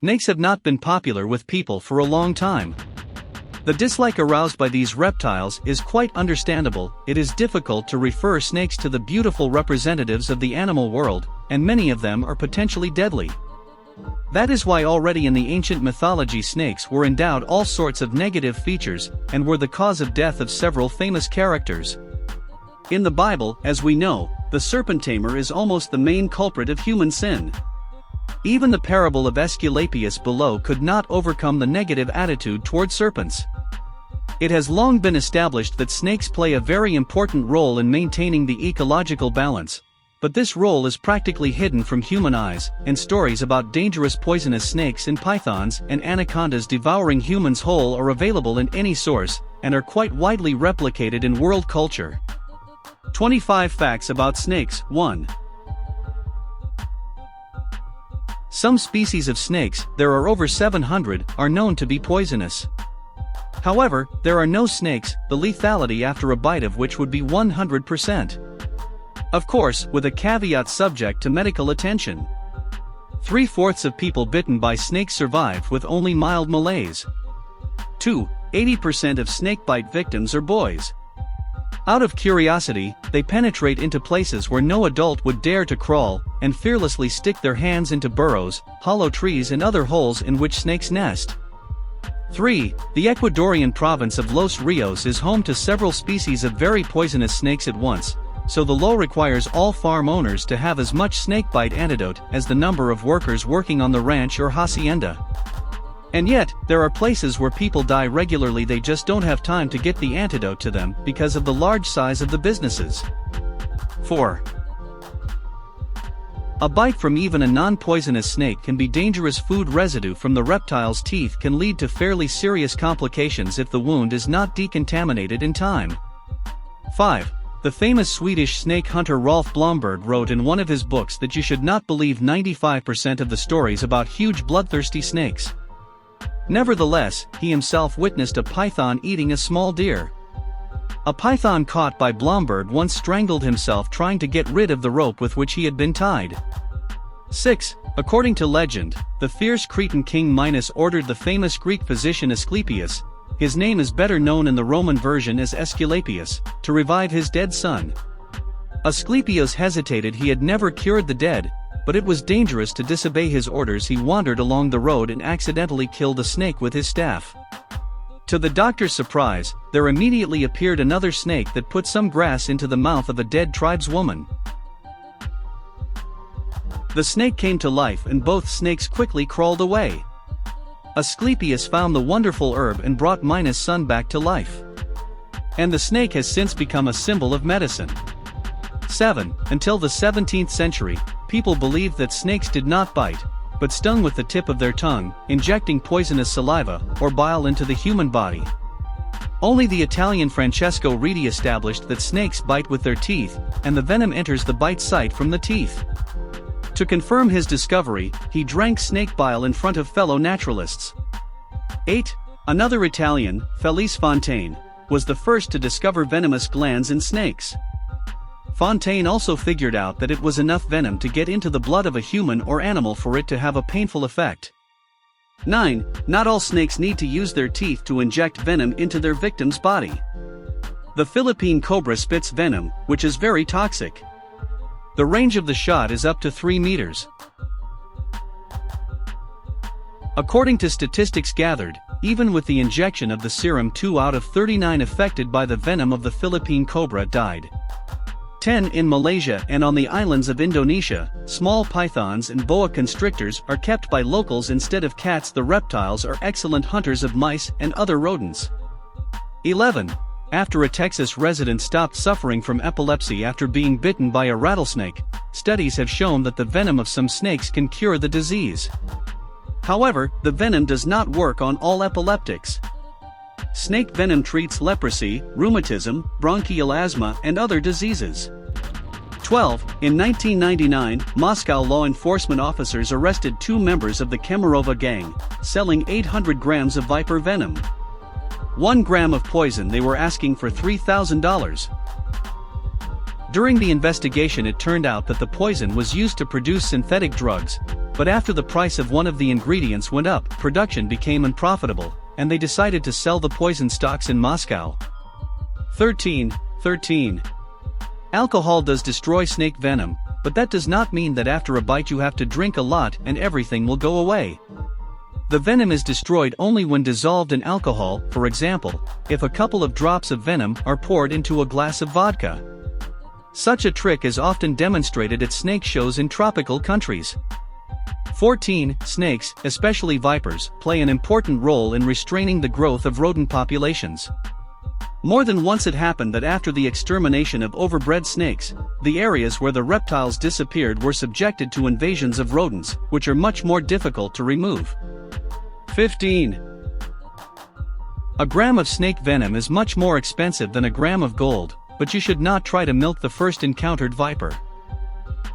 Snakes have not been popular with people for a long time. The dislike aroused by these reptiles is quite understandable. It is difficult to refer snakes to the beautiful representatives of the animal world, and many of them are potentially deadly. That is why already in the ancient mythology snakes were endowed all sorts of negative features, and were the cause of death of several famous characters. In the Bible, as we know, the serpent tamer is almost the main culprit of human sin. Even the parable of Aesculapius below could not overcome the negative attitude toward serpents. It has long been established that snakes play a very important role in maintaining the ecological balance, but this role is practically hidden from human eyes, and stories about dangerous poisonous snakes and pythons and anacondas devouring humans whole are available in any source, and are quite widely replicated in world culture. 25 Facts about Snakes. 1. Some species of snakes, there are over 700, are known to be poisonous. However, there are no snakes, the lethality after a bite of which would be 100%. Of course, with a caveat subject to medical attention. 3/4 of people bitten by snakes survive with only mild malaise. 2. 80% of snakebite victims are boys. Out of curiosity, they penetrate into places where no adult would dare to crawl, and fearlessly stick their hands into burrows, hollow trees and other holes in which snakes nest. 3. The Ecuadorian province of Los Rios is home to several species of very poisonous snakes at once, so the law requires all farm owners to have as much snakebite antidote as the number of workers working on the ranch or hacienda. And yet, there are places where people die regularly, they just don't have time to get the antidote to them because of the large size of the businesses. 4. A bite from even a non-poisonous snake can be dangerous. Food residue from the reptile's teeth can lead to fairly serious complications if the wound is not decontaminated in time. 5. The famous Swedish snake hunter Rolf Blomberg wrote in one of his books that you should not believe 95% of the stories about huge bloodthirsty snakes. Nevertheless, he himself witnessed a python eating a small deer. A python caught by Blomberg once strangled himself trying to get rid of the rope with which he had been tied. 6. According to legend, the fierce Cretan king Minos ordered the famous Greek physician Asclepius, his name is better known in the Roman version as Aesculapius, to revive his dead son. Asclepius hesitated. He had never cured the dead, but it was dangerous to disobey his orders. He wandered along the road and accidentally killed a snake with his staff. To the doctor's surprise, there immediately appeared another snake that put some grass into the mouth of a dead tribeswoman. The snake came to life and both snakes quickly crawled away. Asclepius found the wonderful herb and brought Minos' son back to life. And the snake has since become a symbol of medicine. 7. Until the 17th century, people believed that snakes did not bite, but stung with the tip of their tongue, injecting poisonous saliva or bile into the human body. Only the Italian Francesco Redi established that snakes bite with their teeth, and the venom enters the bite site from the teeth. To confirm his discovery, he drank snake bile in front of fellow naturalists. 8. Another Italian, Felice Fontaine, was the first to discover venomous glands in snakes. Fontaine also figured out that it was enough venom to get into the blood of a human or animal for it to have a painful effect. 9. Not all snakes need to use their teeth to inject venom into their victim's body. The Philippine cobra spits venom, which is very toxic. The range of the shot is up to 3 meters. According to statistics gathered, even with the injection of the serum, 2 out of 39 affected by the venom of the Philippine cobra died. 10. In Malaysia and on the islands of Indonesia, small pythons and boa constrictors are kept by locals instead of cats. The reptiles are excellent hunters of mice and other rodents. 11. After a Texas resident stopped suffering from epilepsy after being bitten by a rattlesnake, studies have shown that the venom of some snakes can cure the disease. However, the venom does not work on all epileptics. Snake venom treats leprosy, rheumatism, bronchial asthma, and other diseases. 12. In 1999, Moscow law enforcement officers arrested 2 members of the Kemerova gang, selling 800 grams of viper venom. 1 gram of poison they were asking for $3,000. During the investigation, it turned out that the poison was used to produce synthetic drugs, but after the price of one of the ingredients went up, production became unprofitable, and they decided to sell the poison stocks in Moscow. 13. Alcohol does destroy snake venom, but that does not mean that after a bite you have to drink a lot and everything will go away. The venom is destroyed only when dissolved in alcohol. For example, if a couple of drops of venom are poured into a glass of vodka. Such a trick is often demonstrated at snake shows in tropical countries. 14. Snakes, especially vipers, play an important role in restraining the growth of rodent populations. More than once it happened that after the extermination of overbred snakes, the areas where the reptiles disappeared were subjected to invasions of rodents, which are much more difficult to remove. 15. A gram of snake venom is much more expensive than a gram of gold, but you should not try to milk the first encountered viper.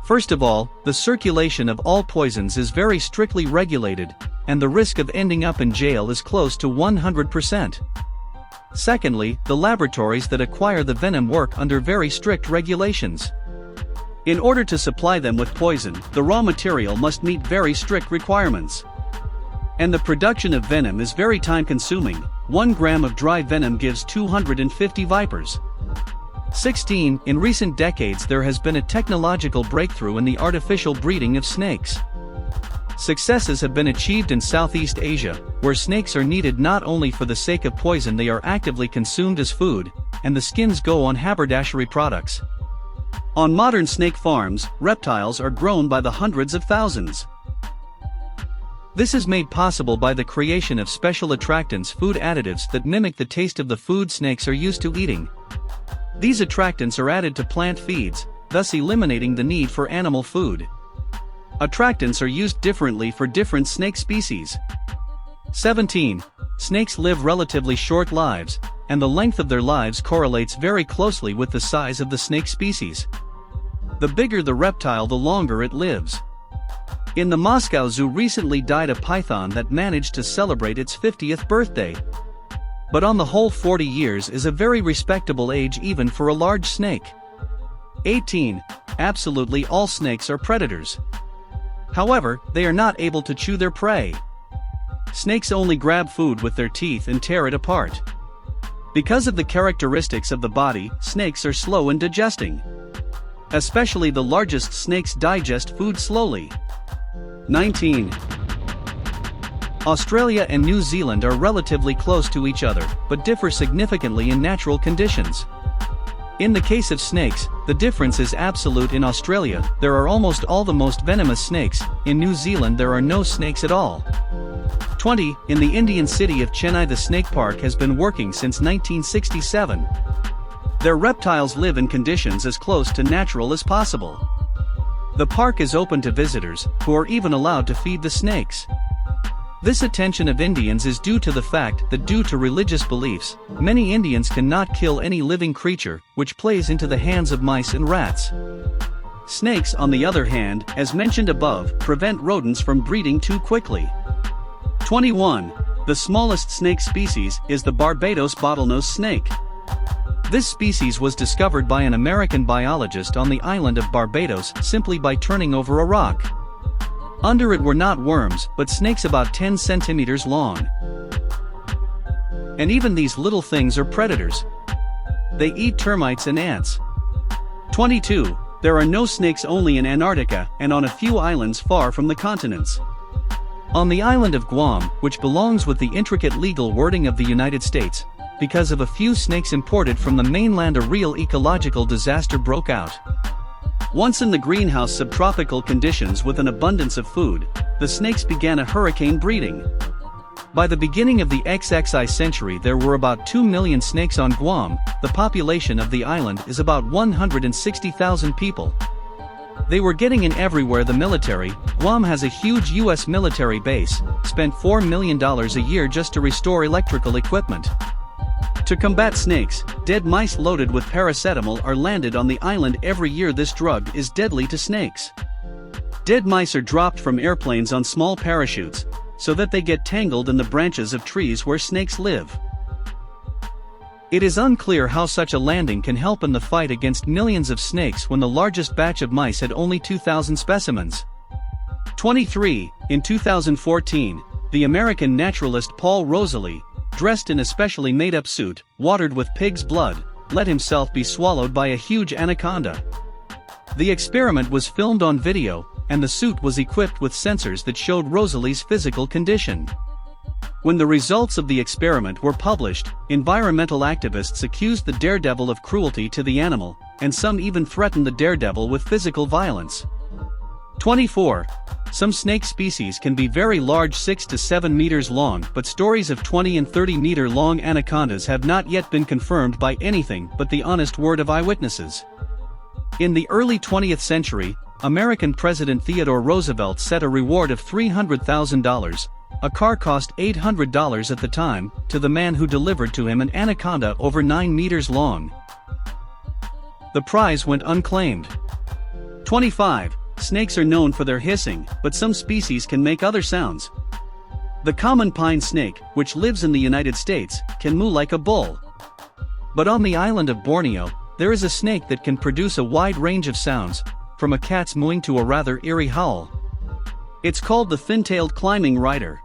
First of all, the circulation of all poisons is very strictly regulated, and the risk of ending up in jail is close to 100%. Secondly, the laboratories that acquire the venom work under very strict regulations. In order to supply them with poison, the raw material must meet very strict requirements. And the production of venom is very time-consuming. 1 gram of dry venom gives 250 vipers. 16. In recent decades there has been a technological breakthrough in the artificial breeding of snakes. Successes have been achieved in Southeast Asia, where snakes are needed not only for the sake of poison, they are actively consumed as food, and the skins go on haberdashery products. On modern snake farms, reptiles are grown by the hundreds of thousands. This is made possible by the creation of special attractants, food additives that mimic the taste of the food snakes are used to eating. These attractants are added to plant feeds, thus eliminating the need for animal food. Attractants are used differently for different snake species. 17. Snakes live relatively short lives, and the length of their lives correlates very closely with the size of the snake species. The bigger the reptile, the longer it lives. In the Moscow Zoo recently died a python that managed to celebrate its 50th birthday. But on the whole 40 years is a very respectable age even for a large snake. 18. Absolutely all snakes are predators. However, they are not able to chew their prey. Snakes only grab food with their teeth and tear it apart. Because of the characteristics of the body, snakes are slow in digesting. Especially the largest snakes digest food slowly. 19. Australia and New Zealand are relatively close to each other, but differ significantly in natural conditions. In the case of snakes, the difference is absolute. In Australia, there are almost all the most venomous snakes. In New Zealand there are no snakes at all. 20. In the Indian city of Chennai, the snake park has been working since 1967. Their reptiles live in conditions as close to natural as possible. The park is open to visitors, who are even allowed to feed the snakes. This attention of Indians is due to the fact that due to religious beliefs, many Indians cannot kill any living creature, which plays into the hands of mice and rats. Snakes, on the other hand, as mentioned above, prevent rodents from breeding too quickly. 21. The smallest snake species is the Barbados bottlenose snake. This species was discovered by an American biologist on the island of Barbados simply by turning over a rock. Under it were not worms, but snakes about 10 centimeters long. And even these little things are predators. They eat termites and ants. 22. There are no snakes only in Antarctica and on a few islands far from the continents. On the island of Guam, which belongs with the intricate legal wording of the United States, because of a few snakes imported from the mainland, a real ecological disaster broke out. Once in the greenhouse subtropical conditions with an abundance of food, the snakes began a hurricane breeding. By the beginning of the XXI century there were about 2 million snakes on Guam. The population of the island is about 160,000 people. They were getting in everywhere. The military, Guam has a huge US military base, spent $4 million a year just to restore electrical equipment. To combat snakes, dead mice loaded with paracetamol are landed on the island every year. This drug is deadly to snakes. Dead mice are dropped from airplanes on small parachutes, so that they get tangled in the branches of trees where snakes live. It is unclear how such a landing can help in the fight against millions of snakes when the largest batch of mice had only 2,000 specimens. 23. In 2014, the American naturalist Paul Rosalie, dressed in a specially made-up suit, watered with pig's blood, let himself be swallowed by a huge anaconda. The experiment was filmed on video, and the suit was equipped with sensors that showed Rosalie's physical condition. When the results of the experiment were published, environmental activists accused the daredevil of cruelty to the animal, and some even threatened the daredevil with physical violence. 24. Some snake species can be very large, 6 to 7 meters long, but stories of 20 and 30 meter long anacondas have not yet been confirmed by anything but the honest word of eyewitnesses. In the early 20th century, American President Theodore Roosevelt set a reward of $300,000, a car cost $800 at the time, to the man who delivered to him an anaconda over 9 meters long. The prize went unclaimed. 25. Snakes are known for their hissing, but some species can make other sounds. The common pine snake, which lives in the United States, can moo like a bull. But on the island of Borneo, there is a snake that can produce a wide range of sounds, from a cat's mooing to a rather eerie howl. It's called the fin-tailed climbing rider.